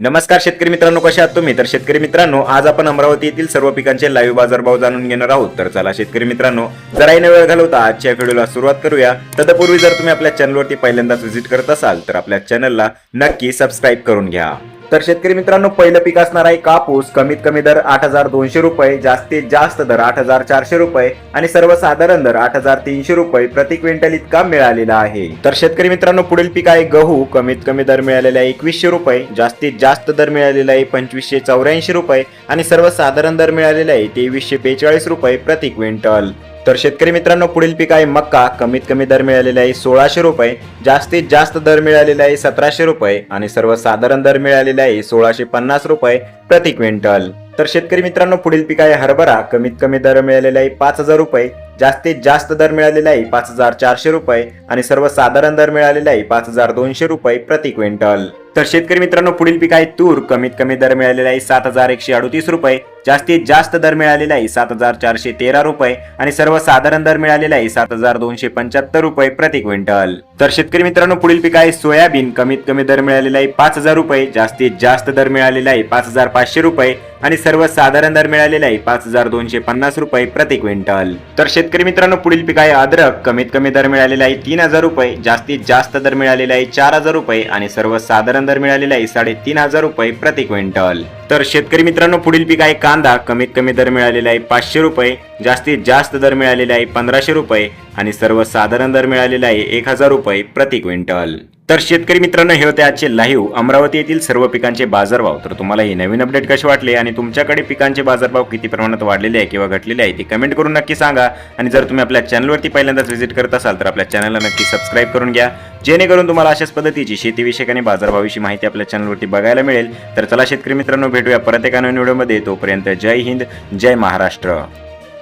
नमस्कार शेतकरी मित्रांनो, कशा आहात तुम्ही? तर शेतकरी मित्रांनो, आज आपण अमरावती येथील सर्व पिकांचे लाईव्ह बाजारभाव जाणून घेणार आहोत. तर चला शेतकरी मित्रांनो, जराही न वेळ घालवता आजच्या व्हिडिओला सुरुवात करूया. तत्पूर्वी जर तुम्ही आपल्या चॅनलवरती पहिल्यांदाच व्हिजिट करत असाल तर आपल्या चॅनलला नक्की सबस्क्राईब करून घ्या. तर शेतकरी मित्रांनो, पहिलं पीक असणार आहे कापूस. कमीत कमी दर 8,200 रुपये, जास्तीत जास्त दर 8,400 रुपये आणि सर्वसाधारण दर 8,300 रुपये प्रति क्विंटल इतका मिळालेला आहे. तर शेतकरी मित्रांनो, पुढील पीक आहे गहू. कमीत कमी दर मिळालेला आहे 2100 रुपये, जास्तीत जास्त दर मिळालेला आहे 2584 रुपये आणि सर्वसाधारण दर मिळालेला आहे 2342 रुपये प्रति क्विंटल. तर शेतकरी मित्रांनो, पुढील पीक आहे मक्का. कमीत कमी दर मिळालेला आहे 1600 रुपये, जास्तीत जास्त दर मिळालेला आहे 1700 रुपये आणि सर्वसाधारण दर मिळालेला आहे 1650 रुपये प्रति क्विंटल. तर शेतकरी मित्रांनो, पुढील पीक आहे हरभरा. कमीत कमी दर मिळालेला आहे 5000 रुपये, जास्तीत जास्त दर मिळालेला आहे 5400 रुपये आणि सर्वसाधारण दर मिळालेला आहे 5200 रुपये प्रति क्विंटल. तर शेतकरी मित्रांनो, पुढील पीक आहे तूर. कमीत कमी दर मिळालेला आहे 7138 रुपये, जास्तीत जास्त दर मिळालेला आहे 7413 रुपये आणि सर्वसाधारण दर मिळालेला आहे 7275 रुपये प्रति क्विंटल. तर शेतकरी मित्रांनो, पुढील पीक आहे सोयाबीन. कमीत कमी दर मिळालेला आहे 5000 रुपये, जास्तीत जास्त दर मिळालेला आहे 5500 रुपये आणि सर्वसाधारण दर मिळालेला आहे 5250 रुपये प्रति क्विंटल. तर शेतकरी मित्रांनो, पुढील पीक आहे अद्रक. कमीत कमी दर मिळालेला आहे 3000 रुपये, जास्तीत जास्त दर मिळालेला आहे 4000 रुपये आणि सर्वसाधारण दर मिळालेला आहे 3500 रुपये प्रति क्विंटल. तर शेतकरी मित्रांनो, पुढील पीक आहे कांदा. कमीत कमी दर मिळालेला आहे 500 रुपये, जास्तीत जास्त दर मिळालेला आहे 1500 रुपये आणि सर्वसाधारण दर मिळालेला आहे 1000 रुपये प्रति क्विंटल. तर शेतकरी मित्रांनो, हे होते आजचे लाईव्ह अमरावती येथील सर्व पिकांचे बाजारभाव. तर तुम्हाला हे नवीन अपडेट कसे वाटले आणि तुमच्याकडे पिकांचे बाजारभाव किती प्रमाणात वाढलेले आहे किंवा घटलेले आहे ते कमेंट करून नक्की सांगा. आणि जर तुम्ही आपल्या चॅनलवरती पहिल्यांदाच व्हिजिट करत असाल तर आपल्या चॅनलला नक्की सबस्क्राईब करून घ्या, जेणेकरून तुम्हाला अशाच पद्धतीची शेतीविषयक आणि बाजारभावाविषयी माहिती आपल्या चॅनलवरती बघायला मिळेल. तर चला शेतकरी मित्रांनो, भेटूया परत एका नवीन व्हिडिओमध्ये. तोपर्यंत जय हिंद, जय महाराष्ट्र.